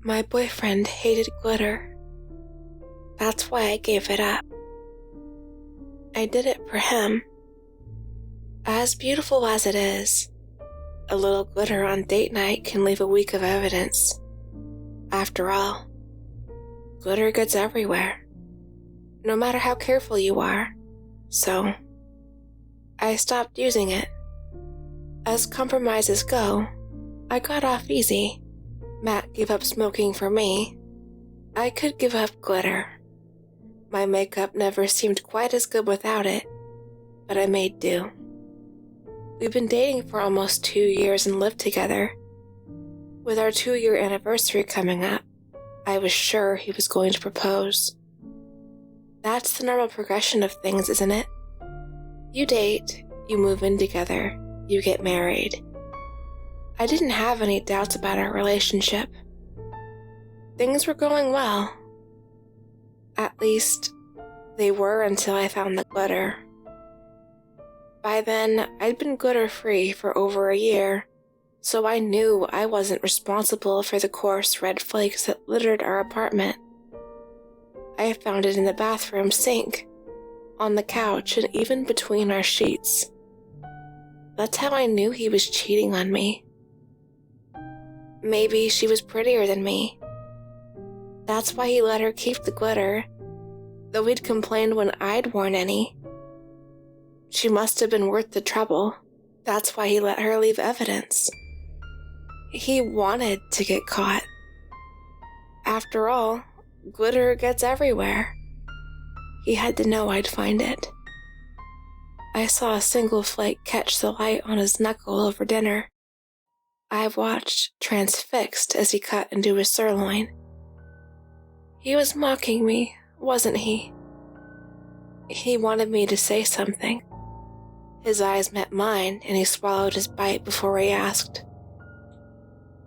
My boyfriend hated glitter. That's why I gave it up. I did it for him. As beautiful as it is, a little glitter on date night can leave a week of evidence. After all, glitter gets everywhere, no matter how careful you are, so I stopped using it. As compromises go, I got off easy. Matt gave up smoking for me. I could give up glitter. My makeup never seemed quite as good without it, but I made do. We've been dating for almost 2 years and lived together. With our 2-year anniversary coming up, I was sure he was going to propose. That's the normal progression of things, isn't it? You date, you move in together, you get married. I didn't have any doubts about our relationship. Things were going well. At least, they were until I found the glitter. By then, I'd been glitter-free for over a year, so I knew I wasn't responsible for the coarse red flakes that littered our apartment. I found it in the bathroom sink, on the couch, and even between our sheets. That's how I knew he was cheating on me. Maybe she was prettier than me. That's why he let her keep the glitter, though he'd complained when I'd worn any. She must have been worth the trouble. That's why he let her leave evidence. He wanted to get caught. After all, glitter gets everywhere. He had to know I'd find it. I saw a single flake catch the light on his knuckle over dinner. I watched, transfixed, as he cut into his sirloin. He was mocking me, wasn't he? He wanted me to say something. His eyes met mine, and he swallowed his bite before he asked,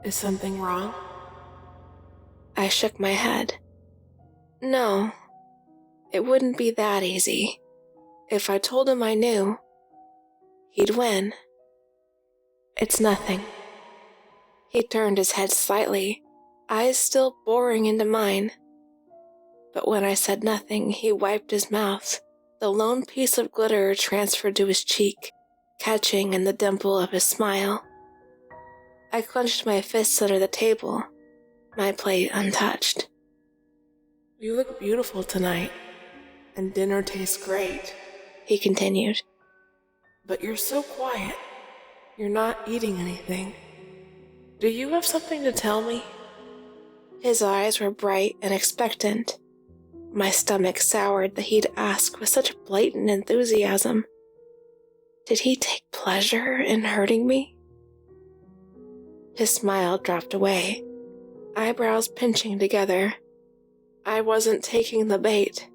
"Is something wrong?" I shook my head. No, it wouldn't be that easy. If I told him I knew, he'd win. It's nothing. He turned his head slightly, eyes still boring into mine. But when I said nothing, he wiped his mouth. The lone piece of glitter transferred to his cheek, catching in the dimple of his smile. I clenched my fists under the table, my plate untouched. "You look beautiful tonight, and dinner tastes great," he continued. "But you're so quiet. You're not eating anything. Do you have something to tell me?" His eyes were bright and expectant. My stomach soured that he'd ask with such blatant enthusiasm. Did he take pleasure in hurting me? His smile dropped away, eyebrows pinching together. I wasn't taking the bait.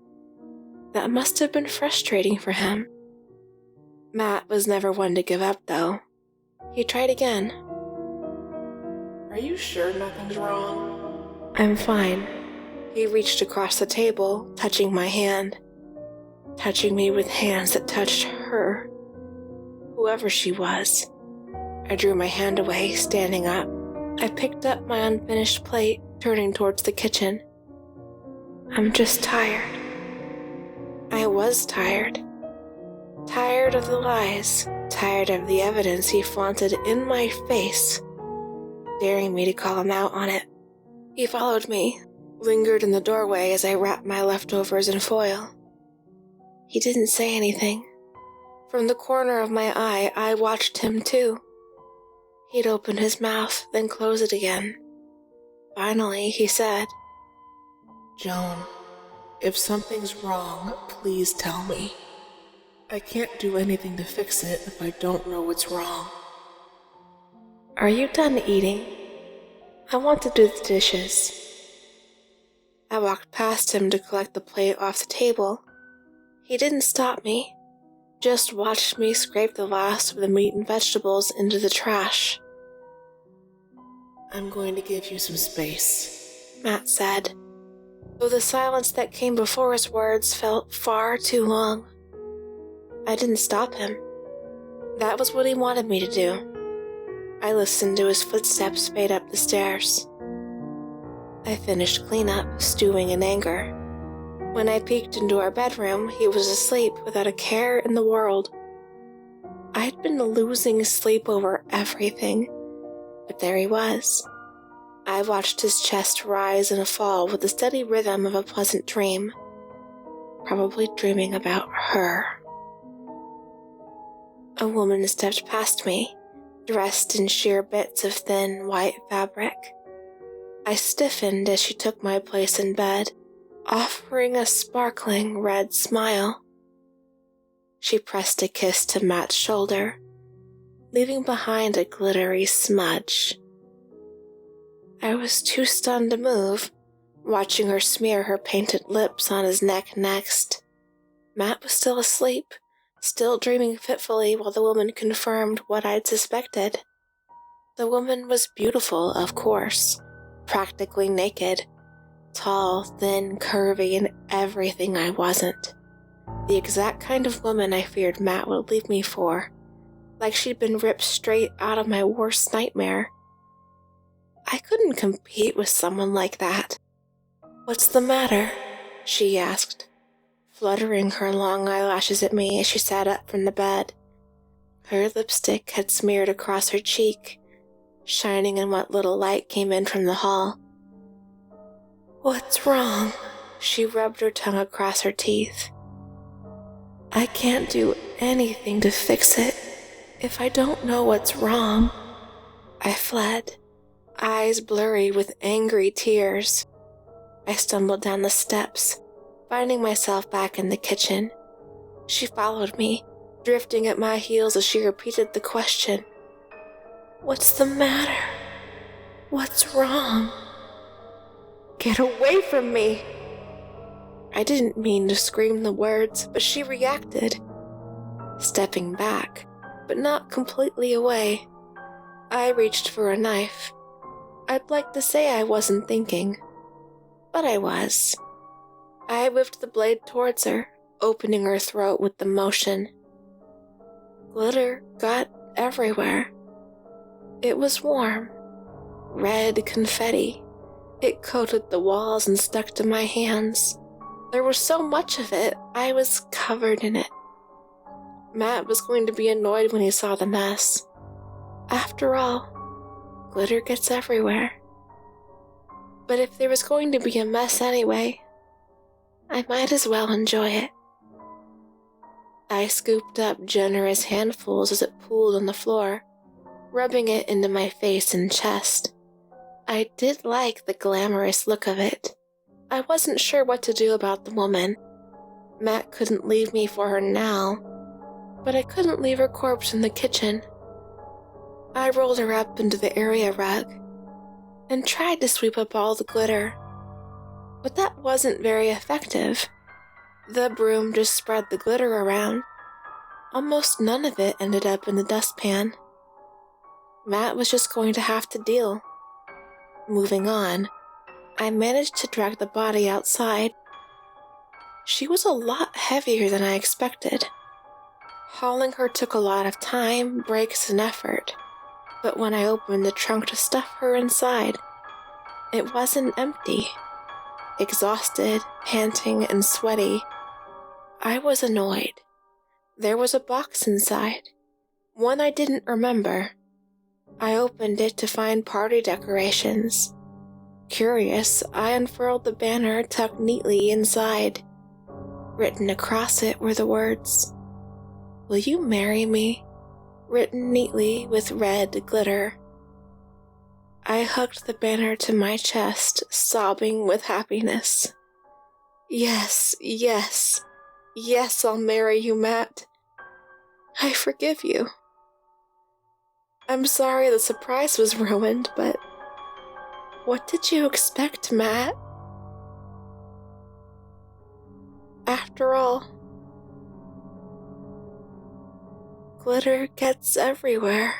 That must have been frustrating for him. Matt was never one to give up, though. He tried again. "Are you sure nothing's wrong?" "I'm fine." He reached across the table, touching my hand, touching me with hands that touched her, whoever she was. I drew my hand away, standing up. I picked up my unfinished plate, turning towards the kitchen. "I'm just tired." I was tired. Tired of the lies, tired of the evidence he flaunted in my face, daring me to call him out on it. He followed me, lingered in the doorway as I wrapped my leftovers in foil. He didn't say anything. From the corner of my eye, I watched him too. He'd open his mouth, then close it again. Finally, he said, "Joan, if something's wrong, please tell me. I can't do anything to fix it if I don't know what's wrong." "Are you done eating? I want to do the dishes." I walked past him to collect the plate off the table. He didn't stop me, just watched me scrape the last of the meat and vegetables into the trash. "I'm going to give you some space," Matt said, though the silence that came before his words felt far too long. I didn't stop him. That was what he wanted me to do. I listened to his footsteps fade up the stairs. I finished cleanup, stewing in anger. When I peeked into our bedroom, he was asleep without a care in the world. I'd been losing sleep over everything, but there he was. I watched his chest rise and fall with the steady rhythm of a pleasant dream, probably dreaming about her. A woman stepped past me, dressed in sheer bits of thin, white fabric. I stiffened as she took my place in bed, offering a sparkling red smile. She pressed a kiss to Matt's shoulder, leaving behind a glittery smudge. I was too stunned to move, watching her smear her painted lips on his neck next. Matt was still asleep, still dreaming fitfully while the woman confirmed what I'd suspected. The woman was beautiful, of course, practically naked, tall, thin, curvy, and everything I wasn't. The exact kind of woman I feared Matt would leave me for, like she'd been ripped straight out of my worst nightmare. I couldn't compete with someone like that. "What's the matter?" she asked, fluttering her long eyelashes at me as she sat up from the bed. Her lipstick had smeared across her cheek, shining in what little light came in from the hall. "What's wrong?" She rubbed her tongue across her teeth. "I can't do anything to fix it if I don't know what's wrong." I fled, eyes blurry with angry tears. I stumbled down the steps, finding myself back in the kitchen. She followed me, drifting at my heels as she repeated the question. "What's the matter? What's wrong?" "Get away from me!" I didn't mean to scream the words, but she reacted, stepping back, but not completely away. I reached for a knife. I'd like to say I wasn't thinking, but I was. I whipped the blade towards her, opening her throat with the motion. Glitter got everywhere. It was warm, red confetti. It coated the walls and stuck to my hands. There was so much of it, I was covered in it. Matt was going to be annoyed when he saw the mess. After all, glitter gets everywhere. But if there was going to be a mess anyway, I might as well enjoy it. I scooped up generous handfuls as it pooled on the floor, rubbing it into my face and chest. I did like the glamorous look of it. I wasn't sure what to do about the woman. Matt couldn't leave me for her now, but I couldn't leave her corpse in the kitchen. I rolled her up into the area rug and tried to sweep up all the glitter, but that wasn't very effective. The broom just spread the glitter around. Almost none of it ended up in the dustpan. Matt was just going to have to deal. Moving on, I managed to drag the body outside. She was a lot heavier than I expected. Hauling her took a lot of time, breaks, and effort, but when I opened the trunk to stuff her inside, it wasn't empty. Exhausted, panting, and sweaty, I was annoyed. There was a box inside, one I didn't remember. I opened it to find party decorations. Curious, I unfurled the banner tucked neatly inside. Written across it were the words, "Will you marry me?" written neatly with red glitter. I hugged the banner to my chest, sobbing with happiness. Yes, yes, yes, I'll marry you, Matt. I forgive you. I'm sorry the surprise was ruined, but what did you expect, Matt? After all, glitter gets everywhere.